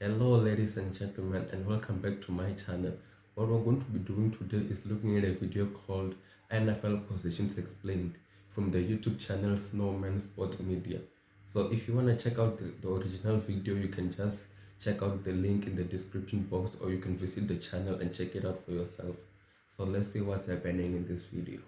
Hello, ladies and gentlemen, and welcome back to my channel. What we're going to be doing today is looking at a video called NFL Positions Explained from the YouTube channel Snowman Sports Media. So, if you want to check out the original video, you can just check out the link in the description box, or you can visit the channel and check it out for yourself. So, let's see what's happening in this video.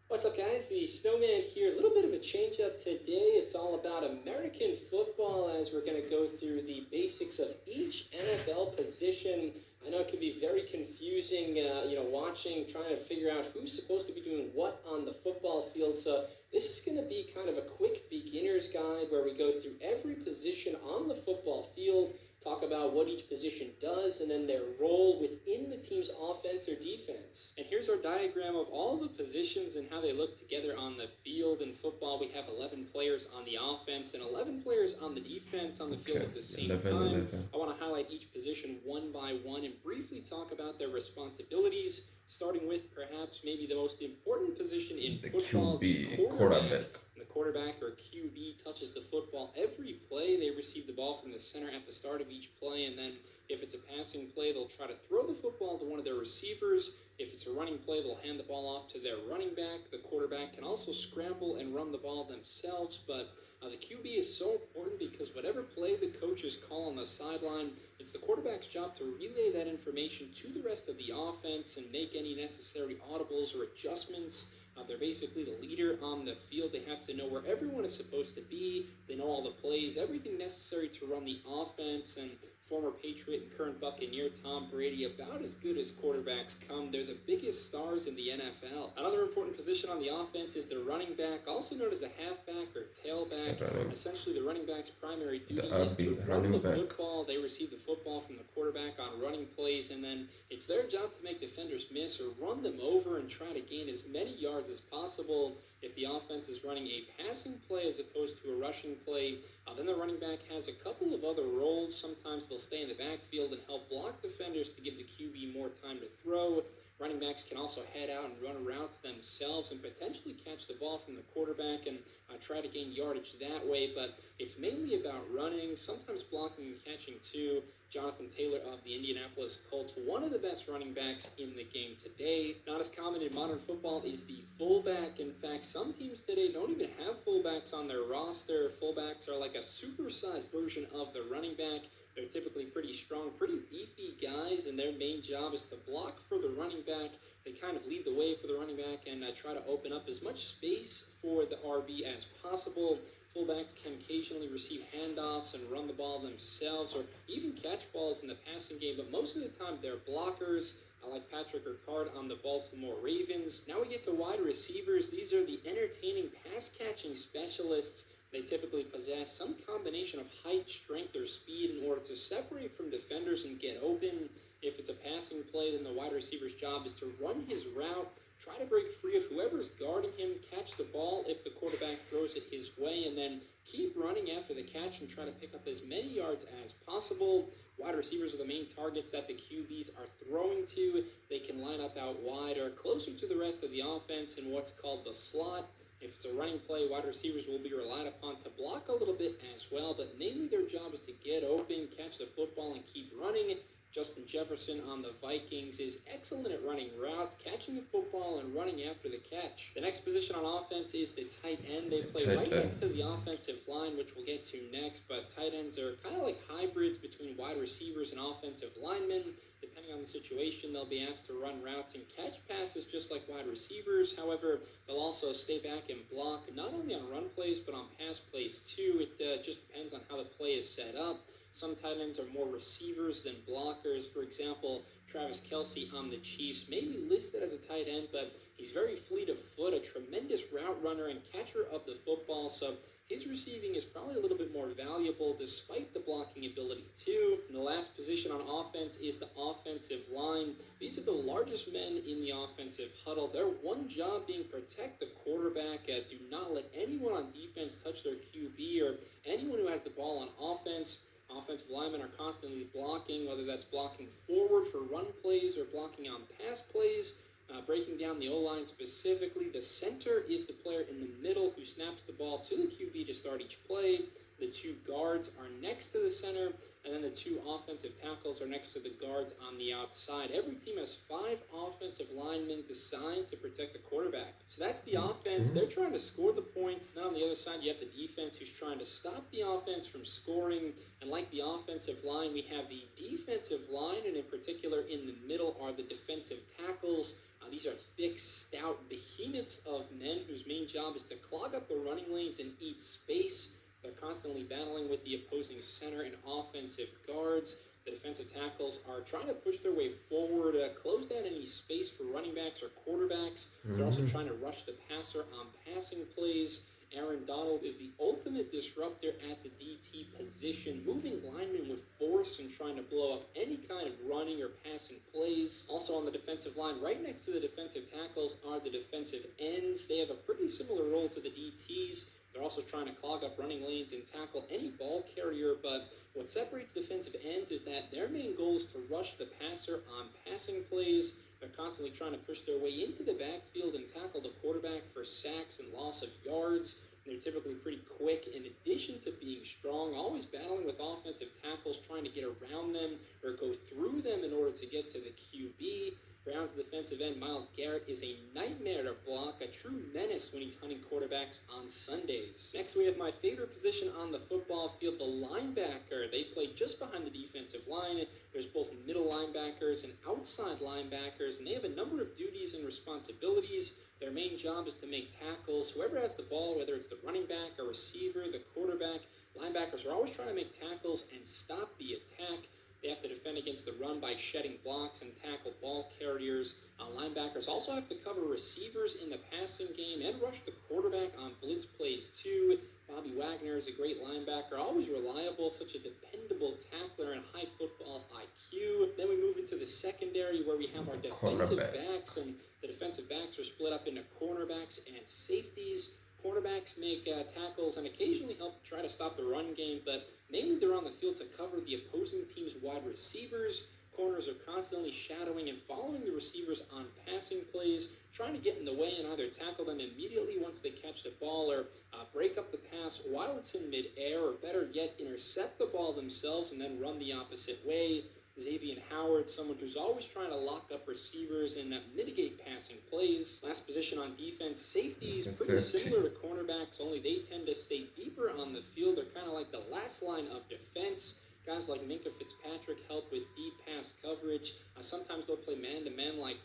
What's up, guys? The Snowman here. A little bit of a change up today. It's all about American football as we're going to go through the basics of each NFL position. I know it can be very confusing, watching, trying to figure out who's supposed to be doing what on the football field. So this is going to be kind of a quick beginner's guide where we go through every position on the football field, talk about what each position does, and then their role within the team's offense or defense. And here's our diagram of all the positions and how they look together on the field. In football, we have 11 players on the offense and 11 players on the defense on the field at the same time. I want to highlight each position one by one and briefly talk about their responsibilities, starting with perhaps maybe the most important position in football, QB, quarterback. The quarterback or QB touches the football every play. They receive the ball from the center at the start of each play, and then if it's a passing play, they'll try to throw the football to one of their receivers. If it's a running play, they'll hand the ball off to their running back. The quarterback can also scramble and run the ball themselves, but the QB is so important because whatever play the coaches call on the sideline, it's the quarterback's job to relay that information to the rest of the offense and make any necessary audibles or adjustments. They're basically the leader on the field. They have to know where everyone is supposed to be. They know all the plays, everything necessary to run the offense. And former Patriot and current Buccaneer Tom Brady, about as good as quarterbacks come. They're the biggest stars in the NFL. Another important position on the offense is the running back, also known as the halfback or tailback. Essentially, the running back's primary duty is to run the football. They receive the football from the quarterback on running plays, and then it's their job to make defenders miss or run them over and try to gain as many yards as possible. If the offense is running a passing play as opposed to a rushing play, then the running back has a couple of other roles. Sometimes they'll stay in the backfield and help block defenders to give the QB more time to throw. Running backs can also head out and run routes themselves and potentially catch the ball from the quarterback and try to gain yardage that way, but it's mainly about running, sometimes blocking and catching too. Jonathan Taylor of the Indianapolis Colts, one of the best running backs in the game today. Not as common in modern football is the fullback. In fact, some teams today don't even have fullbacks on their roster. Fullbacks are like a supersized version of the running back. They're typically pretty strong, pretty beefy guys, and their main job is to block for the running back. They kind of lead the way for the running back and try to open up as much space for the RB as possible. Fullbacks can occasionally receive handoffs and run the ball themselves or even catch balls in the passing game, but most of the time they're blockers, like Patrick Ricard on the Baltimore Ravens. Now we get to wide receivers. These are the entertaining pass-catching specialists. They typically possess some combination of height, strength, or speed in order to separate from defenders and get open. If it's a passing play, then the wide receiver's job is to run his route, try to break free of whoever's guarding him, catch the ball if the quarterback throws it his way, and then keep running after the catch and try to pick up as many yards as possible. Wide receivers are the main targets that the QBs are throwing to. They can line up out wide or closer to the rest of the offense in what's called the slot. If it's a running play, wide receivers will be relied upon to block a little bit as well, but mainly their job is to get open, catch the football, and keep running. Justin Jefferson on the Vikings is excellent at running routes, catching the football, and running after the catch. The next position on offense is the tight end. They play right next to the offensive line, which we'll get to next, but tight ends are kind of like hybrids between wide receivers and offensive linemen. Depending on the situation, they'll be asked to run routes and catch passes just like wide receivers. However, they'll also stay back and block, not only on run plays, but on pass plays too. It just depends on how the play is set up. Some tight ends are more receivers than blockers. For example, Travis Kelce on the Chiefs may be listed as a tight end, but he's very fleet of foot, a tremendous route runner and catcher of the football, so his receiving is probably a little bit more valuable despite the blocking ability too. And the last position on offense is the offensive line. These are the largest men in the offensive huddle. Their one job being protect the quarterback. Do not let anyone on defense touch their QB or anyone who has the ball on offense. Offensive linemen are constantly blocking, whether that's blocking forward for run plays or blocking on pass plays. Breaking down the O-line specifically, the center is the player in the middle who snaps the ball to the QB to start each play. The two guards are next to the center, and then the two offensive tackles are next to the guards on the outside. Every team has 5 offensive linemen assigned to protect the quarterback. So that's the offense. They're trying to score the points. Now on the other side, you have the defense who's trying to stop the offense from scoring. And like the offensive line, we have the defensive line, and in particular in the middle are the defensive tackles. These are thick, stout behemoths of men whose main job is to clog up the running lanes and eat space. They're constantly battling with the opposing center and offensive guards. The defensive tackles are trying to push their way forward, close down any space for running backs or quarterbacks. They're also trying to rush the passer on passing plays. Aaron Donald is the ultimate disruptor at the DT position, moving linemen with force and trying to blow up any kind of running or passing plays. Also on the defensive line, right next to the defensive tackles are the defensive ends. They have a pretty similar role to the DTs. They're also trying to clog up running lanes and tackle any ball carrier, but what separates defensive ends is that their main goal is to rush the passer on passing plays. They're constantly trying to push their way into the backfield and tackle the quarterback for sacks and loss of yards. They're typically pretty quick in addition to being strong, always battling with offensive tackles, trying to get around them or go through them in order to get to the QB. Browns defensive end Myles Garrett is a nightmare to block, a true menace when he's hunting quarterbacks on Sundays. Next, we have my favorite position on the football field, the linebacker. They play just behind the defensive line. There's both middle linebackers and outside linebackers, and they have a number of duties and responsibilities. Their main job is to make tackles. Whoever has the ball, whether it's the running back, a receiver, the quarterback, linebackers are always trying to make tackles and stop the attack. They have to defend against the run by shedding blocks and tackle ball carriers. Linebackers also have to cover receivers in the passing game and rush the quarterback on blitz plays too. Bobby Wagner is a great linebacker, always reliable, such a dependable tackler and high football IQ. Then we move into the secondary where we have our defensive backs, and the defensive backs are split up into cornerbacks and safeties. Cornerbacks make tackles and occasionally help try to stop the run game, but mainly they're on the field to cover the opposing team's wide receivers. Corners are constantly shadowing and following the receivers on passing plays, trying to get in the way and either tackle them immediately once they catch the ball or break up the pass while it's in midair, or better yet, intercept the ball themselves and then run the opposite way. Xavier Howard, someone who's always trying to lock up receivers and mitigate passing plays. Last position on defense, safeties, pretty similar to cornerbacks, only they tend to stay deeper on the field. They're kind of like the last line of defense. Guys like Minkah Fitzpatrick help with deep pass coverage. Sometimes they'll play man-to-man like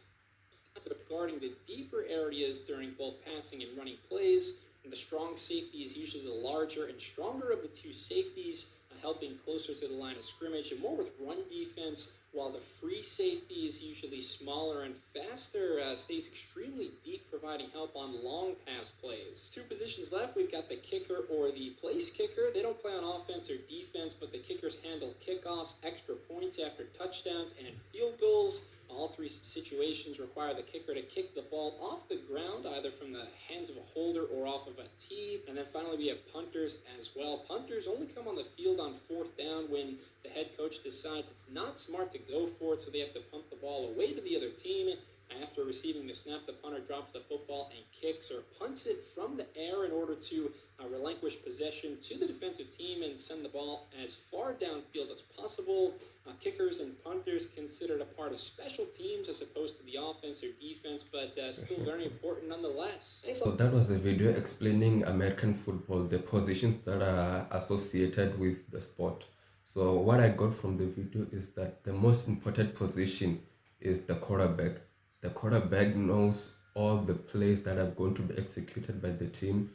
guarding the deeper areas during both passing and running plays. And the strong safety is usually the larger and stronger of the two safeties, helping closer to the line of scrimmage and more with run defense, while the free safety is usually smaller and faster, stays extremely deep, providing help on long pass plays. 2 positions left. We've got the kicker or the place kicker. They don't play on offense or defense, but the kickers handle kickoffs, extra points after touchdowns, and field goals. All 3 situations require the kicker to kick the ball off the ground, either from the hands of a holder or off of a tee. And then finally, we have punters as well. Punters only come on the field on 4th down when the head coach decides it's not smart to go for it, so they have to punt the ball away to the other team. After receiving the snap, the punter drops the football and kicks or punts it from the air in order to relinquish possession to the defensive team and send the ball as far downfield as possible. Kickers and punters considered a part of special teams as opposed to the offense or defense, but still very important nonetheless. So that was a video explaining American football, the positions that are associated with the sport. So what I got from the video is that the most important position is the quarterback. The quarterback knows all the plays that are going to be executed by the team,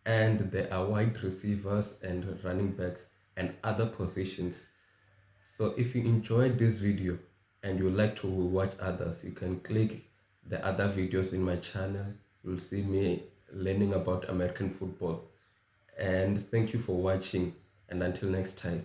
and there are wide receivers and running backs and other positions. So if you enjoyed this video and you like to watch others, you can click the other videos in my channel. You'll see me learning about American football. And thank you for watching, and until next time.